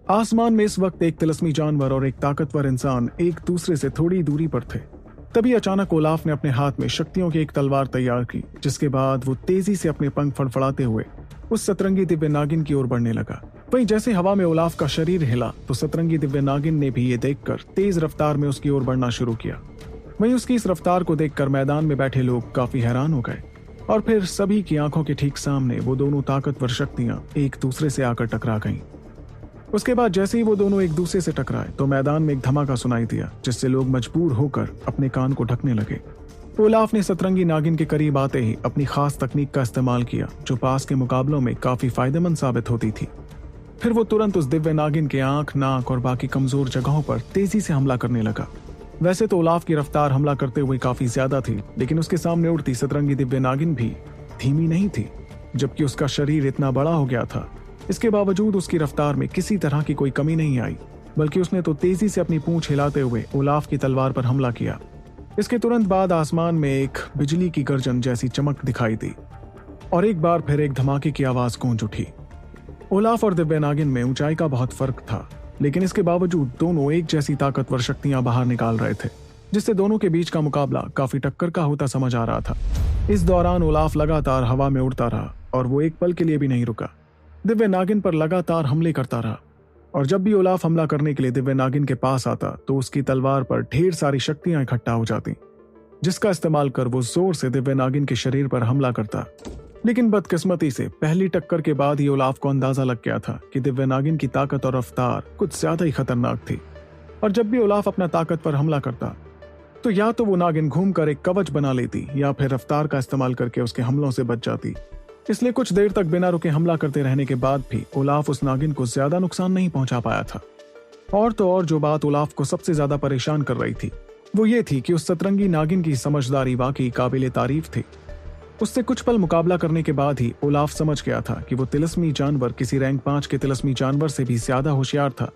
आसमान में इस वक्त एक तिलस्मी जानवर और एक ताकतवर इंसान एक दूसरे से थोड़ी दूरी पर थे। तभी अचानक ओलाफ ने अपने हाथ में शक्तियों की एक तलवार तैयार की, जिसके बाद वो तेजी से अपने पंख फड़फड़ाते हुए उस सतरंगी दिव्य नागिन की ओर बढ़ने लगा। वहीं जैसे हवा में ओलाफ का शरीर हिला तो सतरंगी दिव्य नागिन ने भी ये देखकर तेज रफ्तार में उसकी ओर बढ़ना शुरू किया। वहीं उसकी इस रफ्तार को देखकर मैदान में बैठे लोग काफी हैरान हो गए और फिर सभी की आंखों के ठीक सामने वो दोनों ताकतवर शक्तियां एक दूसरे से आकर टकरा गईं। उसके बाद जैसे ही वो दोनों एक दूसरे से टकराए तो मैदान में एक धमाका सुनाई दिया, जिससे लोग मजबूर होकर अपने कान को ढकने लगे। ओलाफ ने सतरंगी नागिन के करीब आते ही अपनी खास तकनीक का इस्तेमाल किया, जो पास के मुकाबलों में काफी फायदेमंद साबित होती थी। फिर वो तुरंत उस दिव्य नागिन के आंख, नाक और बाकी कमजोर जगहों पर तेजी से हमला करने लगा। वैसे तो ओलाफ की रफ्तार हमला करते हुए काफी ज्यादा थी, लेकिन उसके सामने उड़ती सतरंगी दिव्य नागिन भी धीमी नहीं थी, जबकि उसका शरीर इतना बड़ा हो गया था। इसके बावजूद उसकी रफ्तार में किसी तरह की कोई कमी नहीं आई, बल्कि उसने तो तेजी से अपनी पूंछ हिलाते हुए ओलाफ की तलवार पर हमला किया। इसके तुरंत बाद आसमान में एक बिजली की गर्जन जैसी चमक दिखाई दी और एक बार फिर एक धमाके की आवाज गूंज उठी। ओलाफ और दिव्य नागिन में ऊंचाई का बहुत फर्क था, लेकिन इसके बावजूद दोनों एक जैसी ताकतवर शक्तियां बाहर निकाल रहे थे, जिससे दोनों के बीच का मुकाबला काफी टक्कर का होता समझ आ रहा था। इस दौरान ओलाफ लगातार हवा में उड़ता रहा और वो एक पल के लिए भी नहीं रुका। दिव्य नागिन पर लगातार हमले करता रहा और जब भी ओलाफ हमला करने के लिए दिव्य नागिन के पास आता तो उसकी तलवार पर ढेर सारी शक्तियां इकट्ठा हो जाती, जिसका इस्तेमाल कर वो जोर से दिव्य नागिन के शरीर पर हमला करता। लेकिन बदकिस्मती से पहली टक्कर के बाद ही ओलाफ को अंदाजा लग गया था कि दिव्य नागिन की ताकत और रफ्तार कुछ ज्यादा ही खतरनाक थी और जब भी ओलाफ अपना ताकत पर हमला करता तो या तो वो नागिन घूमकर एक कवच बना लेती या फिर रफ्तार का इस्तेमाल करके उसके हमलों से बच जाती। इसलिए कुछ देर तक बिना रुके हमला करते रहने के बाद भी ओलाफ उस नागिन को ज्यादा नुकसान नहीं पहुंचा पाया था। और तो और जो बात ओलाफ को सबसे ज्यादा परेशान कर रही थी वो ये थी कि उस सतरंगी नागिन की समझदारी वाकई काबिले तारीफ थी। उससे कुछ पल मुकाबला करने के बाद ही ओलाफ समझ गया था कि वो तिलस्मी जानवर किसी रैंक 5 के तिलस्मी जानवर से भी ज्यादा होशियार था।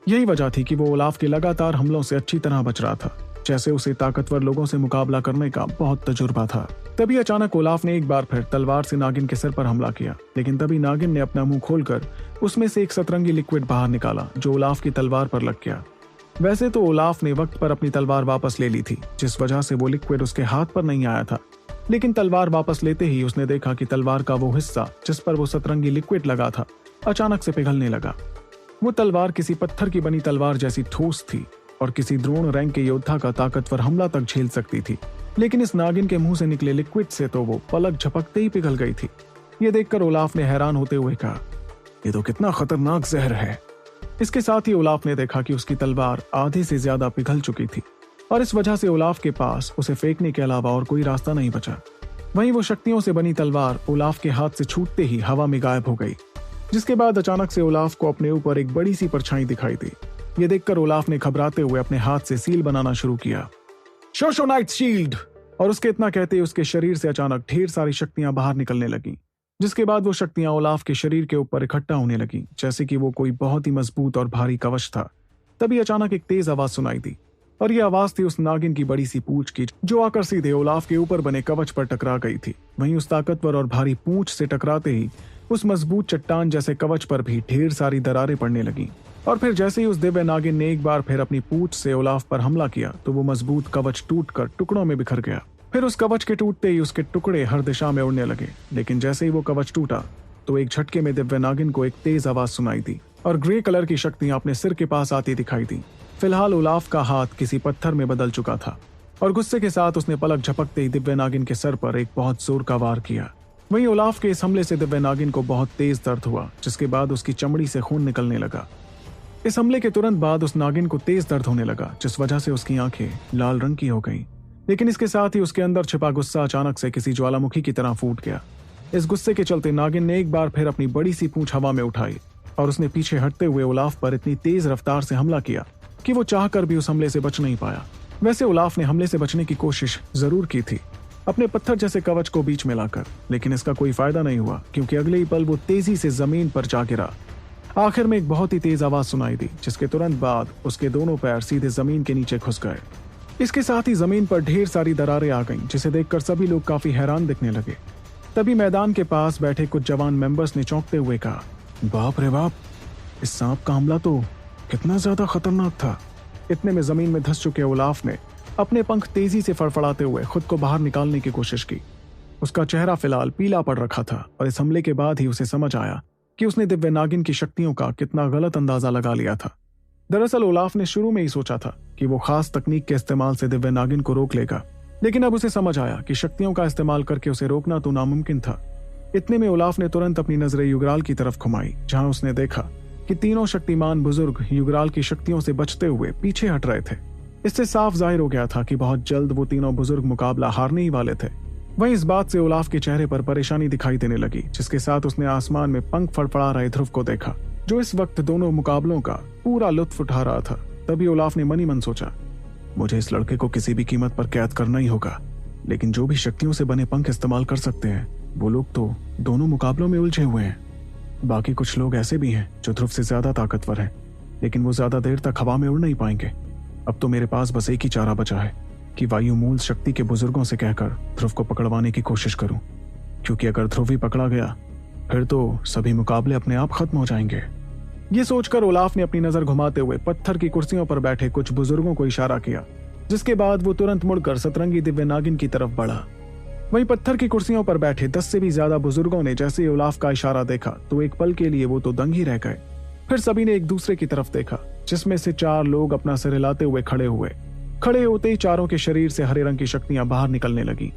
यही वजह थी कि वो ओलाफ के लगातार हमलों से अच्छी तरह बच रहा था, जैसे उसे ताकतवर लोगों से मुकाबला करने का बहुत तजुर्बा था। तभी अचानक ओलाफ ने एक बार फिर तलवार से नागिन के सिर पर हमला किया, लेकिन तभी नागिन ने अपना मुंह खोलकर उसमें से एक सतरंगी लिक्विड बाहर निकाला, जो ओलाफ की तलवार पर लग गया। वैसे तो ओलाफ ने वक्त पर अपनी तलवार वापस ले ली थी, जिस वजह से वो लिक्विड उसके हाथ पर नहीं आया था, लेकिन तलवार वापस लेते ही उसने देखा कि तलवार का वो हिस्सा जिस पर वो सतरंगी लिक्विड लगा था अचानक से पिघलने लगा। वो तलवार किसी पत्थर की बनी तलवार जैसी ठोस थी और किसी द्रोण रैंक के योद्धा का ताकतवर हमला तक झेल सकती थी, लेकिन इस नागिन के मुंह से निकले लिक्विड से तो वो पलक झपकते ही पिघल गई थी। ये देखकर ओलाफ ने हैरान होते हुए कहा, ये तो कितना खतरनाक जहर है। इसके साथ ही ओलाफ ने देखा कि उसकी तलवार आधे से ज्यादा पिघल चुकी थी और इस वजह से ओलाफ के पास उसे फेंकने के अलावा और कोई रास्ता नहीं बचा। वहीं वो शक्तियों से बनी तलवार ओलाफ के हाथ से छूटते ही हवा में गायब हो गई, जिसके बाद अचानक से ओलाफ को अपने ऊपर एक बड़ी सी परछाई दिखाई दी। ये देखकर ओलाफ ने घबराते हुए अपने हाथ से सील बनाना शुरू किया, शोशोनाइट शील्ड। और उसके इतना कहते ही उसके शरीर से अचानक ढेर सारी शक्तियां बाहर निकलने लगीं, जिसके बाद वो शक्तियां ओलाफ के शरीर के ऊपर इकट्ठा होने लगीं, जैसे कि वो कोई बहुत ही मजबूत और भारी कवच था। तभी अचानक एक तेज आवाज सुनाई दी और ये आवाज थी उस नागिन की बड़ी सी पूंछ की, जो आकर सीधे ओलाफ के ऊपर बने कवच पर टकरा गई थी। वहीं उस ताकतवर और भारी पूंछ से टकराते ही उस मजबूत चट्टान जैसे कवच पर भी ढेर सारी दरारें पड़ने लगीं। और फिर जैसे ही उस दिव्य नागिन ने एक बार फिर अपनी पूंछ से ओलाफ पर हमला किया तो वो मजबूत कवच टूटकर टुकड़ों में बिखर गया। फिर उस कवच के टूटते ही उसके टुकड़े हर दिशा में उड़ने लगे, लेकिन जैसे ही वो कवच टूटा तो एक झटके में दिव्य नागिन को एक तेज आवाज सुनाई दी और ग्रे कलर की शक्तियां अपने सिर के पास आती दिखाई दी। फिलहाल ओलाफ का हाथ किसी पत्थर में बदल चुका था और गुस्से के साथ उसने पलक झपकते ही दिव्य नागिन के सर पर एक बहुत जोर का वार किया। वहीं ओलाफ के इस हमले से दिव्य नागिन को बहुत तेज दर्द हुआ, जिसके बाद उसकी चमड़ी से खून निकलने लगा। इस हमले के तुरंत बाद उस नागिन को तेज दर्द होने लगा, जिस वजह से उसकी आंखें लाल रंग की हो गईं। लेकिन इसके साथ ही उसके अंदर छिपा गुस्सा अचानक से किसी ज्वालामुखी की तरह फूट गया। इस गुस्से के चलते नागिन ने एक बार फिर अपनी बड़ी सी पूंछ हवा में उठाई और उसने पीछे हटते हुए ओलाफ पर इतनी तेज रफ्तार से हमला किया कि वो चाहकर भी उस हमले से बच नहीं पाया। वैसे ओलाफ ने हमले से बचने की कोशिश जरूर की थी अपने पत्थर जैसे कवच को बीच में लाकर, लेकिन इसका कोई फायदा नहीं हुआ, क्योंकि अगले ही पल वो तेजी से जमीन पर जा गिरा। आखिर में एक बहुत ही तेज आवाज सुनाई दी, जिसके तुरंत बाद उसके दोनों पैर सीधे जमीन के नीचे घुस गए। इसके साथ ही जमीन पर ढेर सारी दरारें आ गईं, जिसे देखकर सभी लोग काफी हैरान दिखने लगे। तभी मैदान के पास बैठे कुछ जवान मेंबर्स ने चौंकते हुए कहा, बाप रे बाप, इस सांप का हमला तो कितना ज्यादा खतरनाक था। इतने में जमीन में धंस चुके ओलाफ ने अपने पंख तेजी से फड़फड़ाते हुए खुद को बाहर निकालने की कोशिश की। उसका चेहरा फिलहाल पीला पड़ रखा था और इस हमले के बाद ही उसे समझ आया कि उसने दिव्य नागिन की शक्तियों का कितना गलत अंदाजा लगा लिया था। दरअसल ओलाफ ने शुरू में ही सोचा था कि वो खास तकनीक के इस्तेमाल से दिव्य नागिन को रोक लेगा, लेकिन अब उसे समझ आया कि शक्तियों का इस्तेमाल करके उसे रोकना तो नामुमकिन था। इतने में ओलाफ ने तुरंत अपनी नजरें युगराल की तरफ घुमाई, जहां उसने देखा कि तीनों शक्तिमान बुजुर्ग युगराल की शक्तियों से बचते हुए पीछे हट रहे थे। इससे साफ जाहिर हो गया था कि बहुत जल्द वो तीनों बुजुर्ग मुकाबला हारने ही वाले थे। वहीं इस बात से ओलाफ के चेहरे पर परेशानी दिखाई देने लगी, जिसके साथ उसने आसमान में पंख फड़फड़ा रहे ध्रुव को देखा, जो इस वक्त दोनों मुकाबलों का पूरा लुत्फ उठा रहा था। तभी ओलाफ ने मन ही मन सोचा, मुझे इस लड़के को किसी भी कीमत पर कैद करना ही होगा, लेकिन जो भी शक्तियों से बने पंख इस्तेमाल कर सकते हैं वो लोग तो दोनों मुकाबलों में उलझे हुए हैं। बाकी कुछ लोग ऐसे भी हैं जो ध्रुव से ज्यादा ताकतवर हैं, लेकिन वो ज्यादा देर तक हवा में उड़ नहीं पाएंगे। अब तो मेरे पास बस एक ही चारा बचा है कि वायु मूल शक्ति के बुजुर्गों से कहकर ध्रुव को पकड़वाने की कोशिश करूं, क्योंकि अगर ध्रुव ही पकड़ा गया फिर तो सभी मुकाबले अपने आप खत्म हो जाएंगे। ये सोचकर ओलाफ ने अपनी नजर घुमाते हुए पत्थर की कुर्सियों पर बैठे कुछ बुजुर्गों को इशारा किया, जिसके बाद वो तुरंत मुड़कर सतरंगी दिव्य नागिन की तरफ बढ़ा। वहीं पत्थर की कुर्सियों पर बैठे 10 से भी ज्यादा बुजुर्गों ने जैसे ही ओलाफ का इशारा देखा तो एक पल के लिए वो तो दंग ही रह गए। फिर सभी ने एक दूसरे की तरफ देखा, जिसमें से 4 लोग अपना सिर हिलाते हुए खड़े हुए। खड़े होते ही चारों के शरीर से हरे रंग की शक्तियां बाहर निकलने लगी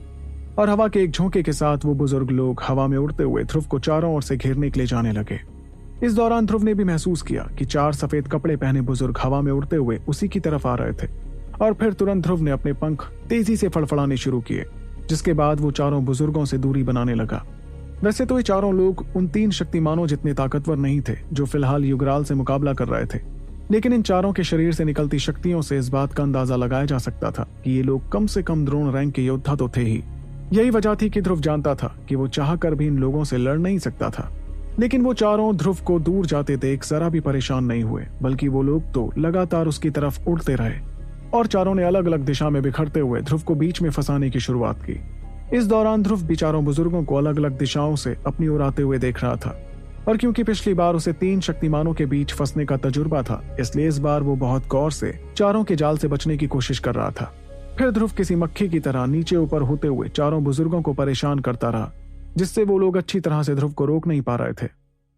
और हवा के एक झोंके के साथ वो बुजुर्ग लोग हवा में उड़ते हुए ध्रुव को चारों ओर से घेरने के लिए जाने लगे। इस दौरान ध्रुव ने भी महसूस किया कि 4 सफेद कपड़े पहने बुजुर्ग हवा में उड़ते हुए उसी की तरफ आ रहे थे और फिर तुरंत ध्रुव ने अपने पंख तेजी से फड़फड़ाने शुरू किए, जिसके बाद वो चारों बुजुर्गों से दूरी बनाने लगा। वैसे तो ये चारों लोग उन 3 शक्तिमानों जितने ताकतवर नहीं थे जो फिलहाल युगराल से मुकाबला कर रहे थे, लेकिन इन चारों के शरीर से निकलती शक्तियों से इस बात का अंदाजा लगाया जा सकता था कि ये लोग कम से कम द्रोण रैंक के योद्धा तो थे ही। यही वजह थी कि ध्रुव जानता था कि वो चाहकर भी इन लोगों से लड़ नहीं सकता था। लेकिन वो चारों ध्रुव को दूर जाते देख जरा भी परेशान नहीं हुए, बल्कि वो लोग तो लगातार उसकी तरफ उड़ते रहे और चारों ने अलग अलग दिशा में बिखरते हुए ध्रुव को बीच में फंसाने की शुरुआत की। इस दौरान ध्रुव भी चारों बुजुर्गों को अलग अलग दिशाओं से अपनी ओर आते हुए देख रहा था, और क्योंकि पिछली बार उसे 3 शक्तिमानों के बीच फंसने का तजुर्बा था, इसलिए इस बार वो बहुत गौर से चारों के जाल से बचने की कोशिश कर रहा था। फिर ध्रुव किसी मक्खी की तरह नीचे ऊपर होते हुए चारों बुजुर्गों को परेशान करता रहा, जिससे वो लोग अच्छी तरह से ध्रुव को रोक नहीं पा रहे थे।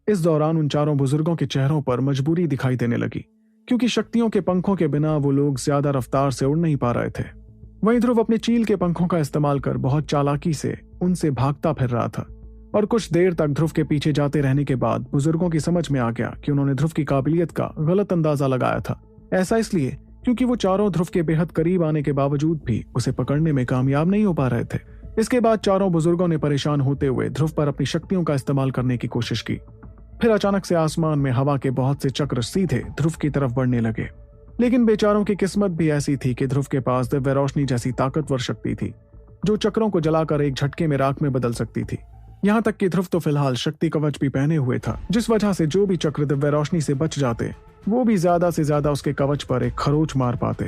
इस दौरान उन चारों बुजुर्गों के चेहरों पर मजबूरी दिखाई देने लगी, क्योंकि शक्तियों के पंखों के बिना वो लोग ज्यादा रफ्तार से उड़ नहीं पा रहे थे। वहीं ध्रुव अपने चील के पंखों का इस्तेमाल कर बहुत चालाकी से उनसे भागता फिर रहा था, और कुछ देर तक ध्रुव के पीछे जाते रहने के बाद बुजुर्गों की समझ में आ गया कि उन्होंने ध्रुव की काबिलियत का गलत अंदाजा लगाया था। ऐसा इसलिए क्योंकि वो चारों ध्रुव के बेहद करीब आने के बावजूद भी उसे पकड़ने में कामयाब नहीं हो पा रहे थे। इसके बाद चारों बुजुर्गों ने परेशान होते हुए ध्रुव पर अपनी शक्तियों का इस्तेमाल करने की कोशिश की। फिर अचानक से आसमान में हवा के बहुत से चक्र सीधे ध्रुव की तरफ बढ़ने लगे, लेकिन बेचारों की किस्मत भी ऐसी थी कि ध्रुव के पास दिव्य रोशनी जैसी ताकतवर शक्ति थी, जो चक्रों को जलाकर एक झटके में राख में बदल सकती थी। यहाँ तक कि ध्रुव तो फिलहाल शक्ति कवच भी पहने हुए था, जिस वजह से जो भी चक्र दिव्य रोशनी से बच जाते वो भी ज्यादा से ज्यादा उसके कवच पर एक खरोच मार पाते।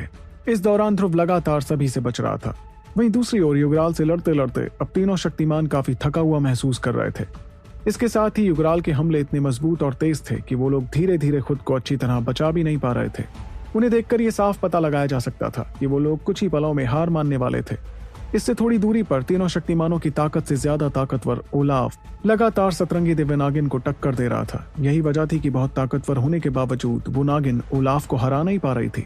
इस दौरान ध्रुव लगातार सभी से बच रहा था। वहीं दूसरी ओर युगराल से लड़ते लड़ते अब तीनों शक्तिमान काफी थका हुआ महसूस कर रहे थे। इसके साथ ही युगराल के हमले इतने मजबूत और तेज थे कि वो लोग धीरे धीरे खुद को अच्छी तरह बचा भी नहीं पा रहे थे। उन्हें देखकर ये साफ पता लगाया जा सकता था कि वो लोग कुछ ही पलों में हार मानने वाले थे। इससे थोड़ी दूरी पर तीनों शक्तिमानों की ताकत से ज्यादा ताकतवर ओलाफ लगातार सतरंगी दिव्य नागिन को टक्कर दे रहा था। यही वजह थी कि बहुत ताकतवर होने के बावजूद वो नागिन ओलाफ को हरा नहीं पा रही थी।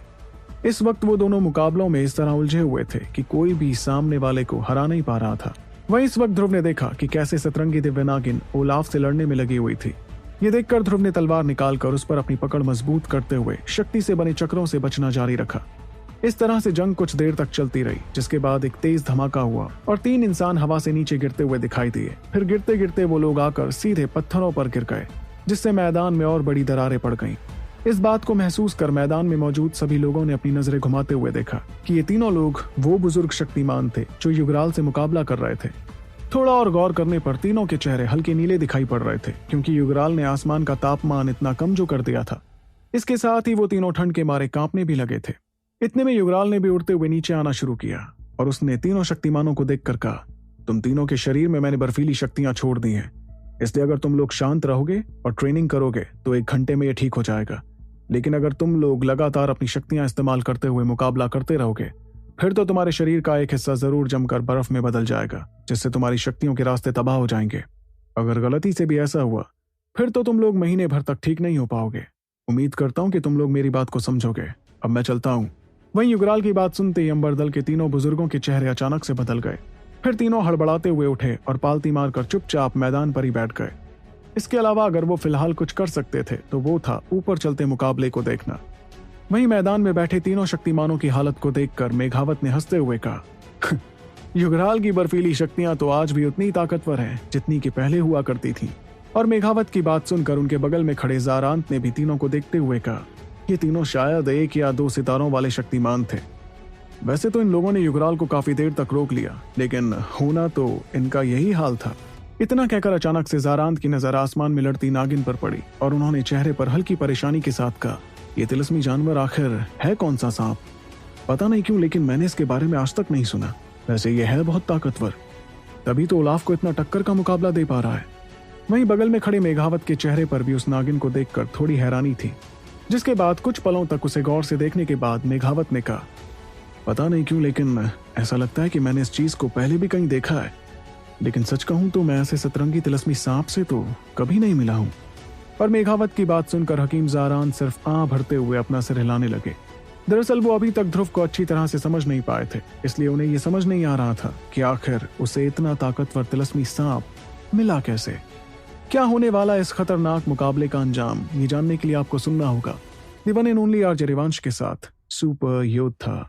इस वक्त वो दोनों मुकाबलों में इस तरह उलझे हुए थे कि कोई भी सामने वाले को हरा नहीं पा रहा था। वहीं इस वक्त ध्रुव ने देखा कि कैसे सतरंगी दिव्य नागिन ओलाफ से लड़ने में लगी हुई थी। ये देखकर ध्रुव ने तलवार निकालकर उस पर अपनी पकड़ मजबूत करते हुए शक्ति से बने चक्रों से बचना जारी रखा। इस तरह से जंग कुछ देर तक चलती रही, जिसके बाद एक तेज धमाका हुआ और 3 इंसान हवा से नीचे गिरते हुए दिखाई दिए। फिर गिरते गिरते वो लोग आकर सीधे पत्थरों पर गिर गए, जिससे मैदान में और बड़ी दरारें पड़ गईं। इस बात को महसूस कर मैदान में मौजूद सभी लोगों ने अपनी नजरें घुमाते हुए देखा कि ये तीनों लोग वो बुजुर्ग शक्तिमान थे जो युगराल से मुकाबला कर रहे थे। थोड़ा और गौर करने पर तीनों के चेहरे हल्के नीले दिखाई पड़ रहे थे, क्योंकि युगराल ने आसमान का तापमान इतना कम जो कर दिया था। इसके साथ ही वो तीनों ठंड के मारे कांपने भी लगे थे। इतने में युगराल ने भी उड़ते हुए नीचे आना शुरू किया और उसने तीनों शक्तिमानों को देखकर कहा, तुम तीनों के शरीर में मैंने बर्फीली शक्तियां छोड़ दी हैं। इसलिए अगर तुम लोग शांत रहोगे और ट्रेनिंग करोगे तो 1 घंटे में ये ठीक हो जाएगा। लेकिन अगर तुम लोग लगातार अपनी शक्तियां इस्तेमाल करते हुए मुकाबला करते रहोगे, फिर तो तुम्हारे शरीर का एक हिस्सा जरूर जमकर बर्फ में बदल जाएगा, जिससे तुम्हारी शक्तियों के रास्ते तबाह हो जाएंगे। अगर गलती से भी ऐसा हुआ, फिर तो तुम लोग महीने भर तक ठीक नहीं हो पाओगे। उम्मीद करता हूं कि तुम लोग मेरी बात को समझोगे। अब मैं चलता हूं। वहीं युगराल की बात सुनते ही अंबरदल के तीनों बुजुर्गों के चेहरे अचानक से बदल गए। फिर तीनों हड़बड़ाते हुए उठे और पालती मारकर चुपचाप मैदान पर ही बैठ गए। इसके अलावा अगर वो फिलहाल कुछ कर सकते थे तो वो था ऊपर चलते मुकाबले को देखना। वहीं मैदान में बैठे तीनों शक्तिमानों की हालत को देखकर मेघावत ने हंसते हुए कहा, युगराल की बर्फीली शक्तियां तो आज भी उतनी ताकतवर हैं जितनी कि पहले हुआ करती थीं। और मेघावत की बात सुनकर उनके बगल में खड़े ज़ारांत ने भी तीनों को देखते हुए कहा, ये तीनों शायद 1 या 2 सितारों वाले शक्तिमान थे। वैसे तो इन लोगों ने युगराल को काफी देर तक रोक लिया, लेकिन होना तो इनका यही हाल था। इतना कहकर अचानक से ज़ारांत की नजर आसमान में लड़ती नागिन पर पड़ी और उन्होंने चेहरे पर हल्की परेशानी के साथ कहा, ये तिलस्मी जानवर आखिर है कौन सा सांप? पता नहीं क्यों, लेकिन मैंने इसके बारे में आज तक नहीं सुना। वैसे ये है बहुत ताकतवर, तभी तो उलाफ को इतना टक्कर का मुकाबला दे पा रहा है। वहीं बगल में खड़े मेघावत के चेहरे पर भी उस नागिन को देखकर थोड़ी हैरानी थी, जिसके बाद कुछ पलों तक उसे गौर से देखने के बाद मेघावत ने कहा, पता नहीं क्यों, लेकिन ऐसा लगता है कि मैंने इस चीज को पहले भी कहीं देखा है। लेकिन सच कहूं तो मैं ऐसे सतरंगी तिलस्मी सांप से तो कभी नहीं मिला हूं। और मेघावत की बात सुनकर हकीम ज़ारान सिर्फ आं भरते हुए अपना सिर हिलाने लगे। दरअसल वो अभी तक ध्रुव को अच्छी तरह से समझ नहीं पाए थे, इसलिए उन्हें ये समझ नहीं आ रहा था कि आखिर उसे इतना ताकतवर तिलस्मी सांप मिला कैसे। क्या होने वाला इस खतरनाक मुकाबले का अंजाम, ये जानने के लिए आपको सुनना होगा the one and only RJ Rivansh के साथ सुपर योद्धा।